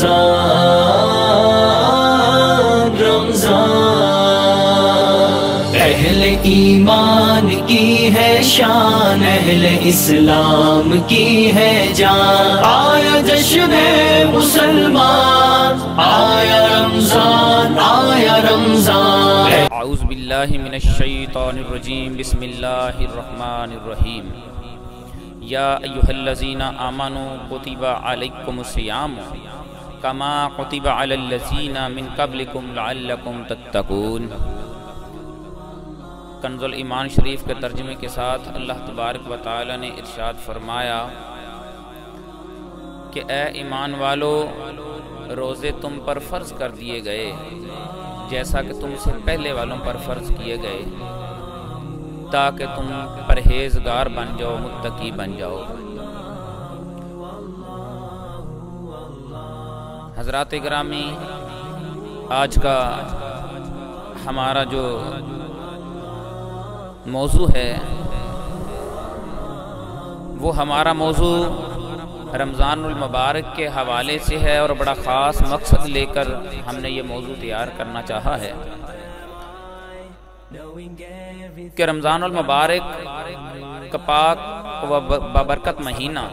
رمضان رمضان، اہل ایمان کی ہے شان، اہل اسلام کی ہے جان، آیا جشن مسلمان، آیا رمضان، آیا رمضان۔ اعوذ باللہ من الشیطان الرجیم، بسم اللہ الرحمن الرحیم۔ یا ایھا الذین آمنوا کتب علیکم الصیام کما کتب علی الذین من قبلکم لعلکم تتقون۔ کنز الایمان شریف کے ترجمے کے ساتھ اللہ تبارک و تعالی نے ارشاد فرمایا کہ اے ایمان والو، روزے تم پر فرض کر دیے گئے جیسا کہ تم سے پہلے والوں پر فرض کیے گئے، تاکہ تم پرہیزگار بن جاؤ، متقی بن جاؤ۔ حضرات گرامی، آج کا ہمارا جو موضوع ہے وہ ہمارا موضوع رمضان المبارک کے حوالے سے ہے، اور بڑا خاص مقصد لے کر ہم نے یہ موضوع تیار کرنا چاہا ہے کہ رمضان المبارک کا پاک و بابرکت مہینہ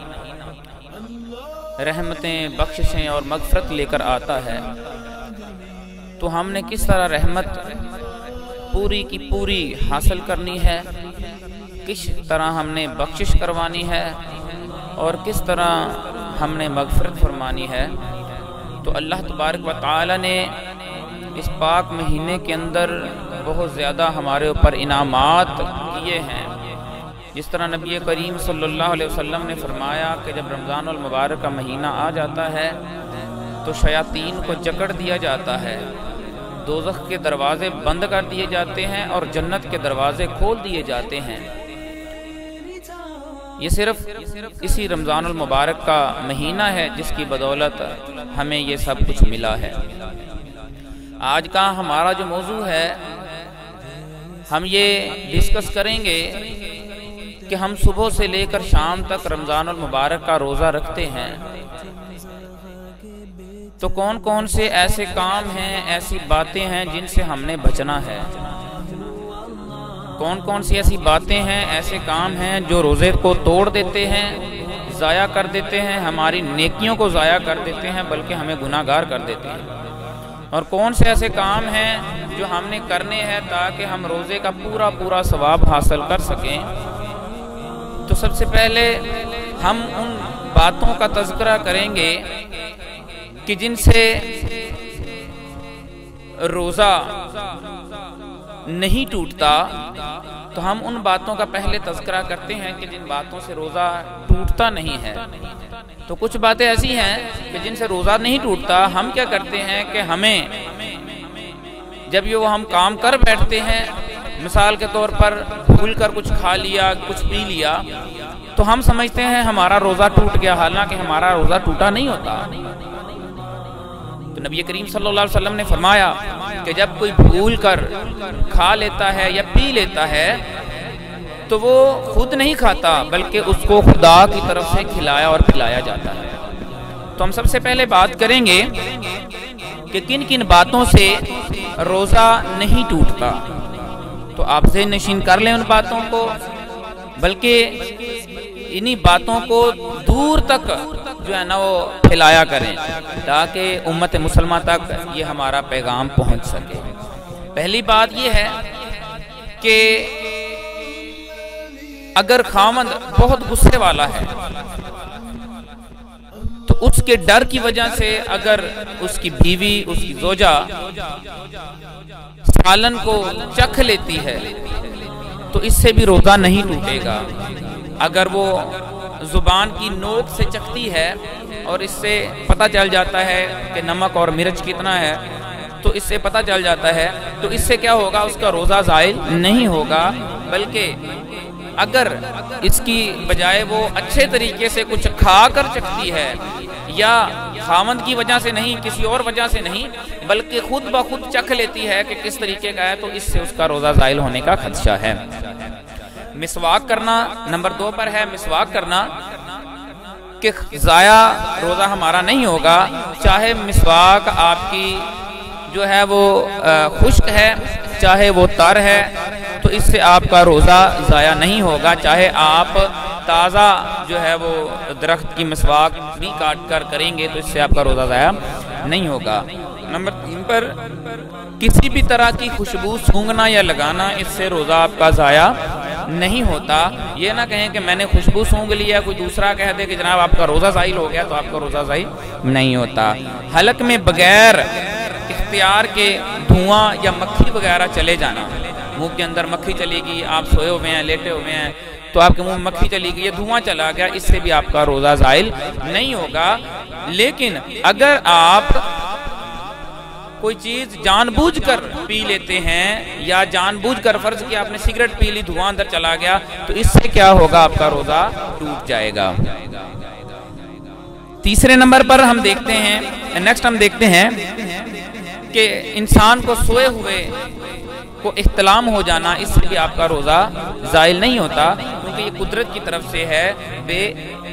رحمتیں، بخششیں اور مغفرت لے کر آتا ہے، تو ہم نے کس طرح رحمت پوری کی پوری حاصل کرنی ہے، کس طرح ہم نے بخشش کروانی ہے، اور کس طرح ہم نے مغفرت فرمانی ہے۔ تو اللہ تبارک و تعالی نے اس پاک مہینے کے اندر بہت زیادہ ہمارے اوپر انعامات کیے ہیں۔ جس طرح نبی کریم صلی اللہ علیہ وسلم نے فرمایا کہ جب رمضان المبارک کا مہینہ آ جاتا ہے تو شیاطین کو جکڑ دیا جاتا ہے، دوزخ کے دروازے بند کر دیے جاتے ہیں اور جنت کے دروازے کھول دیے جاتے ہیں۔ یہ صرف اسی رمضان المبارک کا مہینہ ہے جس کی بدولت ہمیں یہ سب کچھ ملا ہے۔ آج کا ہمارا جو موضوع ہے، ہم یہ ڈسکس کریں گے کہ ہم صبح سے لے کر شام تک رمضان المبارک کا روزہ رکھتے ہیں، تو کون کون سے ایسے کام ہیں، ایسی باتیں ہیں جن سے ہم نے بچنا ہے، کون کون سی ایسی باتیں ہیں، ایسے کام ہیں جو روزے کو توڑ دیتے ہیں، ضائع کر دیتے ہیں، ہماری نیکیوں کو ضائع کر دیتے ہیں، بلکہ ہمیں گناہگار کر دیتے ہیں، اور کون سے ایسے کام ہیں جو ہم نے کرنے ہیں تاکہ ہم روزے کا پورا پورا ثواب حاصل کر سکیں۔ تو سب سے پہلے ہم ان باتوں کا تذکرہ کریں گے کہ جن سے روزہ نہیں ٹوٹتا، تو ہم ان باتوں کا پہلے تذکرہ کرتے ہیں کہ جن باتوں سے روزہ ٹوٹتا نہیں ہے۔ تو کچھ باتیں ایسی ہیں کہ جن سے روزہ نہیں ٹوٹتا، ہم کیا کرتے ہیں کہ ہمیں جب یہ وہ ہم کام کر بیٹھتے ہیں، مثال کے طور پر بھول کر کچھ کھا لیا، کچھ پی لیا، تو ہم سمجھتے ہیں ہمارا روزہ ٹوٹ گیا، حالانکہ ہمارا روزہ ٹوٹا نہیں ہوتا۔ تو نبی کریم صلی اللہ علیہ وسلم نے فرمایا کہ جب کوئی بھول کر کھا لیتا ہے یا پی لیتا ہے تو وہ خود نہیں کھاتا، بلکہ اس کو خدا کی طرف سے کھلایا اور پلایا جاتا ہے۔ تو ہم سب سے پہلے بات کریں گے کہ کن کن باتوں سے روزہ نہیں ٹوٹتا۔ تو آپ ذہن نشین کر لیں ان باتوں کو، بلکہ انہی باتوں کو دور تک جو ہے نا وہ پھیلایا کریں تاکہ امت مسلمہ تک یہ ہمارا پیغام پہنچ سکے۔ پہلی بات یہ ہے کہ اگر خاوند بہت غصے والا ہے تو اس کے ڈر کی وجہ سے اگر اس کی بیوی، اس کی زوجہ سالن کو چکھ لیتی ہے تو اس سے بھی روزہ نہیں ٹوٹے گا۔ اگر وہ زبان کی نوک سے چکھتی ہے اور اس سے پتہ چل جاتا ہے کہ نمک اور مرچ کتنا ہے، تو اس سے پتہ چل جاتا ہے، تو اس سے کیا ہوگا، اس کا روزہ زائل نہیں ہوگا، بلکہ اگر اس کی بجائے وہ اچھے طریقے سے کچھ کھا کر چکھتی ہے، یا خاوند کی وجہ سے نہیں، کسی اور وجہ سے نہیں، بلکہ خود بخود چکھ لیتی ہے کہ کس طریقے کا ہے، تو اس سے اس کا روزہ زائل ہونے کا خدشہ ہے۔ مسواک کرنا نمبر 2 پر ہے۔ مسواک کرنا کہ ضائع روزہ ہمارا نہیں ہوگا، چاہے مسواک آپ کی جو ہے وہ خشک ہے چاہے وہ تر ہے، تو اس سے آپ کا روزہ ضائع نہیں ہوگا، چاہے آپ تازہ جو ہے وہ درخت کی مسواک بھی کاٹ کر کریں گے تو اس سے آپ کا روزہ ضائع نہیں ہوگا۔ نمبر 3 پر کسی بھی طرح کی خوشبو سونگھنا یا لگانا، اس سے روزہ آپ کا ضائع نہیں ہوتا۔ یہ نہ کہیں کہ میں نے خوشبو سونگھ لیا، کوئی دوسرا کہہ دے کہ جناب آپ کا روزہ زائل ہو گیا، تو آپ کا روزہ زائل نہیں ہوتا۔ حلق میں بغیر اختیار کے دھواں یا مکھی وغیرہ چلے جانا، منہ کے اندر مکھی چلی گئی، آپ سوئے ہوئے ہیں لیٹے ہوئے ہیں تو آپ کے منہ میں مکھی چلی گئی، یہ دھواں چلا گیا، اس سے بھی آپ کا روزہ زائل نہیں ہوگا۔ لیکن اگر آپ کوئی چیز جان بوجھ کر پی لیتے ہیں یا جان بوجھ کر فرض کیا آپ نے سگریٹ پی لی، دھواں اندر چلا گیا، تو اس سے کیا ہوگا؟ آپ کا روزہ ٹوٹ جائے گا۔ تیسرے نمبر پر ہم دیکھتے ہیں، نیکسٹ ہم دیکھتے ہیں کہ انسان کو سوئے ہوئے کو احتلام ہو جانا، اس سے بھی آپ کا روزہ زائل نہیں ہوتا، کیونکہ یہ قدرت کی طرف سے ہے، بے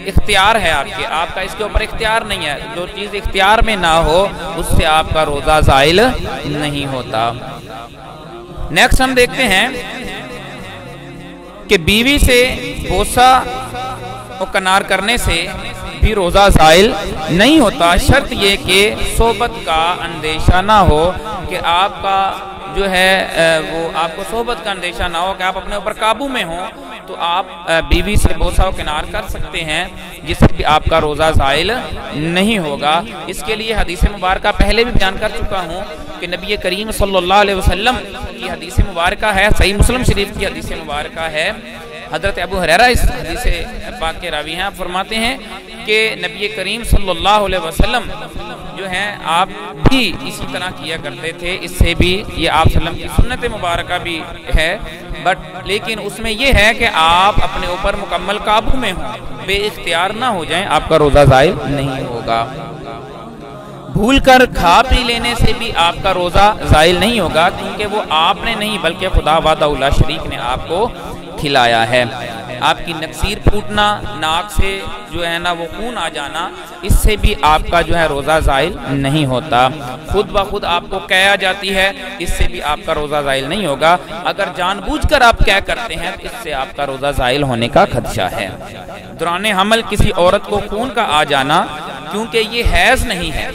اختیار ہے آپ کا اس کے اوپر اختیار نہیں ہے، جو چیز اختیار میں نہ ہو اس سے آپ کا روزہ زائل نہیں ہوتا۔ نیکسٹ ہم دیکھتے ہیں کہ بیوی سے بوسہ و کنار کرنے سے بھی روزہ زائل نہیں ہوتا، شرط یہ کہ صحبت کا اندیشہ نہ ہو، کہ آپ کا جو ہے وہ آپ کو صحبت کا اندیشہ نہ ہو، کہ آپ اپنے اوپر قابو میں ہوں، تو آپ بیوی سے بوسہ و کنار کر سکتے ہیں، جس سے بھی آپ کا روزہ زائل نہیں ہوگا۔ اس کے لیے حدیث مبارکہ پہلے بھی بیان کر چکا ہوں کہ نبی کریم صلی اللہ علیہ وسلم کی حدیث مبارکہ ہے، صحیح مسلم شریف کی حدیث مبارکہ ہے، حضرت ابو ہریرہ اس حدیث پاک کے راوی ہیں، آپ فرماتے ہیں کہ نبی کریم صلی اللہ علیہ وسلم جو ہیں آپ بھی اسی طرح کیا کرتے تھے، اس سے بھی یہ آپ صلی اللہ علیہ وسلم کی سنت مبارکہ بھی ہے، لیکن اس میں یہ ہے کہ آپ اپنے اوپر مکمل قابو میں ہوں، بے اختیار نہ ہو جائیں، آپ کا روزہ زائل نہیں ہوگا۔ بھول کر کھا پی لینے سے بھی آپ کا روزہ زائل نہیں ہوگا، کیونکہ وہ آپ نے نہیں بلکہ خدا وحدہ لا شریک نے آپ کو کھلایا ہے۔ آپ کی نکسیر پھوٹنا، ناک سے جو ہے نا وہ خون آ جانا، اس سے بھی آپ کا جو ہے روزہ زائل نہیں ہوتا۔ خود بخود آپ کو قے آ جاتی ہے، اس سے بھی آپ کا روزہ زائل نہیں ہوگا۔ اگر جان بوجھ کر آپ قے کرتے ہیں تو اس سے آپ کا روزہ زائل ہونے کا خدشہ ہے۔ دوران حمل کسی عورت کو خون کا آ جانا، کیونکہ یہ حیض نہیں ہے،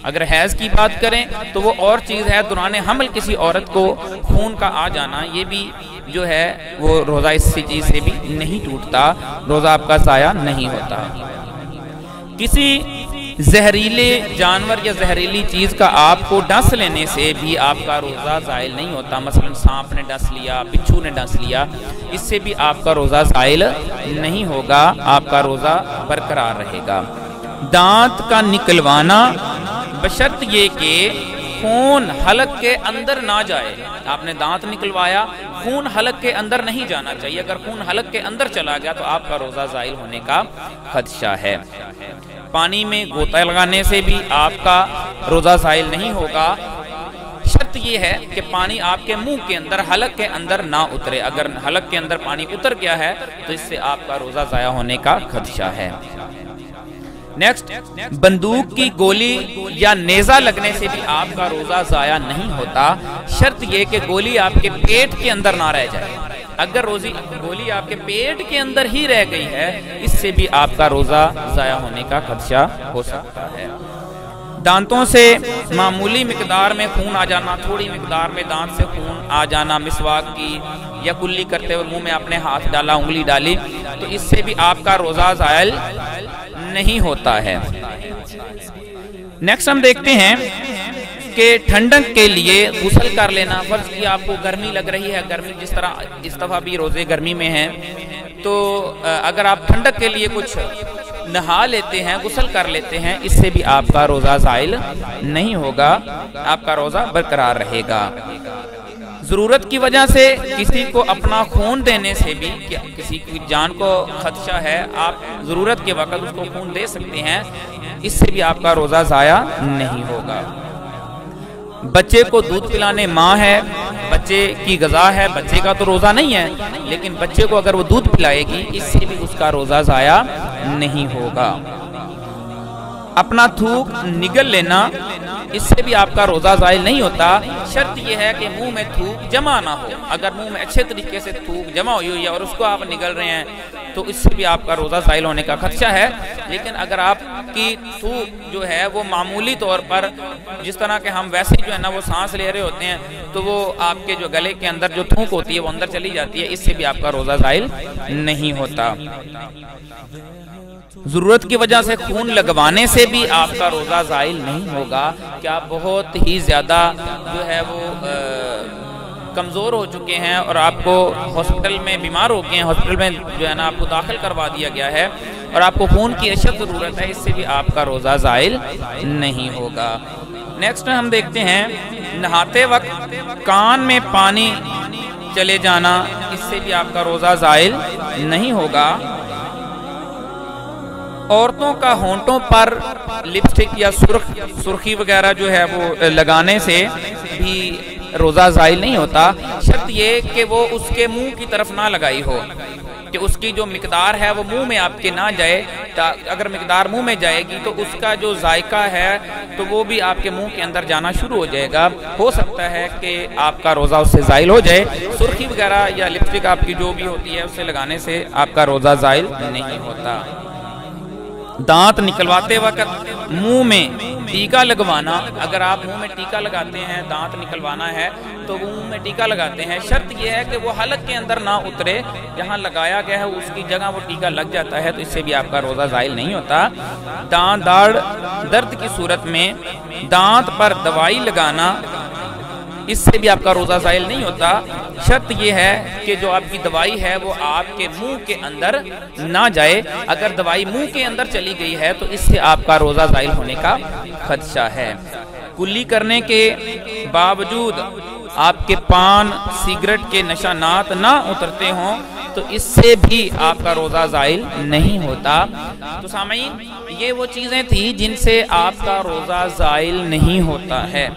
اگر حیض کی بات کریں تو وہ اور چیز ہے، دوران حمل کسی عورت کو خون کا آ جانا یہ بھی جو ہے وہ روزہ اس چیز سے بھی نہیں ٹوٹتا، روزہ آپ کا ضائع نہیں ہوتا۔ کسی زہریلے جانور یا زہریلی چیز کا آپ کو ڈس لینے سے بھی آپ کا روزہ زائل نہیں ہوتا، مثلا سانپ نے ڈس لیا، بچھو نے ڈس لیا، اس سے بھی آپ کا روزہ زائل نہیں ہوگا، آپ کا روزہ برقرار رہے گا۔ دانت کا نکلوانا بشرط یہ کہ خون حلق کے اندر نہ جائے، آپ نے دانت نکلوایا، خون حلق کے اندر نہیں جانا چاہیے، اگر خون حلق کے اندر چلا گیا تو آپ کا روزہ زائل ہونے کا خدشہ ہے۔ پانی میں غوطہ لگانے سے بھی آپ کا روزہ زائل نہیں ہوگا، شرط یہ ہے کہ پانی آپ کے منہ کے اندر حلق کے اندر نہ اترے، اگر حلق کے اندر پانی اتر گیا ہے تو اس سے آپ کا روزہ ضائع ہونے کا خدشہ ہے۔ نیکسٹ، بندوق کی گولی یا نیزہ لگنے سے بھی آپ کا روزہ ضائع نہیں ہوتا، شرط یہ کہ گولی آپ کے پیٹ کے اندر نہ رہ جائے، اگر گولی آپ کے پیٹ کے اندر ہی رہ گئی ہے اس سے بھی آپ کا روزہ ضائع ہونے کا خدشہ ہو سکتا ہے۔ دانتوں سے معمولی مقدار میں خون آ جانا، تھوڑی مقدار میں دانت سے خون آ جانا، مسواک کی یا کلی کرتے ہوئے منہ میں اپنے ہاتھ ڈالا، انگلی ڈالی، تو اس سے بھی آپ کا روزہ زائل نہیں ہوتا ہے۔ نیکسٹ ہم دیکھتے ہیں کہ ٹھنڈک کے لیے غسل کر لینا، فرض کیا آپ کو گرمی لگ رہی ہے، گرمی جس طرح اس دفعہ بھی روزے گرمی میں ہیں، تو اگر آپ ٹھنڈک کے لیے کچھ نہا لیتے ہیں، غسل کر لیتے ہیں، اس سے بھی آپ کا روزہ زائل نہیں ہوگا، آپ کا روزہ برقرار رہے گا۔ ضرورت کی وجہ سے کسی کو اپنا خون دینے سے بھی، کسی کی جان کو خدشہ ہے، آپ ضرورت کے وقت اس کو خون دے سکتے ہیں، اس سے بھی آپ کا روزہ ضائع نہیں ہوگا۔ بچے کو دودھ پلانے ماں ہے، بچے کی غذا ہے، بچے کا تو روزہ نہیں ہے، لیکن بچے کو اگر وہ دودھ پلائے گی اس سے بھی اس کا روزہ ضائع نہیں ہوگا۔ اپنا تھوک نگل لینا، اس سے بھی آپ کا روزہ زائل نہیں ہوتا، شرط یہ ہے کہ منہ میں تھوک جمع نہ ہو۔ اگر منہ میں اچھے طریقے سے تھوک جمع ہوئی ہوئی ہے اور اس کو آپ نگل رہے ہیں تو اس سے بھی آپ کا روزہ زائل ہونے کا خدشہ ہے۔ لیکن اگر آپ کی تھوک جو ہے وہ معمولی طور پر، جس طرح کہ ہم ویسے جو ہے نا وہ سانس لے رہے ہوتے ہیں، تو وہ آپ کے جو گلے کے اندر جو تھوک ہوتی ہے وہ اندر چلی جاتی ہے، اس سے بھی آپ کا روزہ زائل نہیں ہوتا۔ ضرورت کی وجہ سے خون لگوانے سے بھی آپ کا روزہ زائل نہیں ہوگا کہ آپ بہت ہی زیادہ جو ہے وہ کمزور ہو چکے ہیں اور آپ کو ہاسپٹل میں بیمار ہو گئے ہیں، ہاسپٹل میں جو ہے نا آپ کو داخل کروا دیا گیا ہے اور آپ کو خون کی اشد ضرورت ہے، اس سے بھی آپ کا روزہ زائل نہیں ہوگا۔ نیکسٹ ہم دیکھتے ہیں نہاتے وقت کان میں پانی چلے جانا، اس سے بھی آپ کا روزہ زائل نہیں ہوگا۔ عورتوں کا ہونٹوں پر لپسٹک یا سرخی وغیرہ جو ہے وہ لگانے سے بھی روزہ زائل نہیں ہوتا، شرط یہ کہ وہ اس کے منہ کی طرف نہ لگائی ہو، کہ اس کی جو مقدار ہے وہ منہ میں آپ کے نہ جائے۔ اگر مقدار منہ میں جائے گی تو اس کا جو ذائقہ ہے تو وہ بھی آپ کے منہ کے اندر جانا شروع ہو جائے گا، ہو سکتا ہے کہ آپ کا روزہ اس سے زائل ہو جائے۔ سرخی وغیرہ یا لپسٹک آپ کی جو بھی ہوتی ہے اسے لگانے سے آپ کا روزہ زائل نہیں ہوتا۔ دانت نکلواتے وقت منہ میں ٹیکا لگوانا، اگر آپ منہ میں ٹیکا لگاتے ہیں، دانت نکلوانا ہے تو منہ میں ٹیکا لگاتے ہیں، شرط یہ ہے کہ وہ حلق کے اندر نہ اترے، جہاں لگایا گیا ہے اس کی جگہ وہ ٹیکا لگ جاتا ہے تو اس سے بھی آپ کا روزہ زائل نہیں ہوتا۔ دانت درد کی صورت میں دانت پر دوائی لگانا، اس سے بھی آپ کا روزہ زائل نہیں ہوتا، شرط یہ ہے کہ جو آپ کی دوائی ہے وہ آپ کے منہ کے اندر نہ جائے۔ اگر دوائی منہ کے اندر چلی گئی ہے تو اس سے آپ کا روزہ زائل ہونے کا خدشہ ہے۔ کلی کرنے کے باوجود آپ کے پان سگریٹ کے نشانات نہ اترتے ہوں تو اس سے بھی آپ کا روزہ زائل نہیں ہوتا۔ تو سامعین، یہ وہ چیزیں تھیں جن سے آپ کا روزہ زائل نہیں ہوتا ہے۔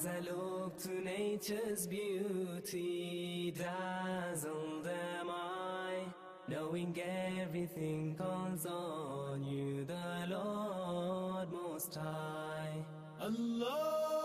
As I look to nature's beauty, dazzled am I, knowing everything calls on you, the Lord Most High. Allah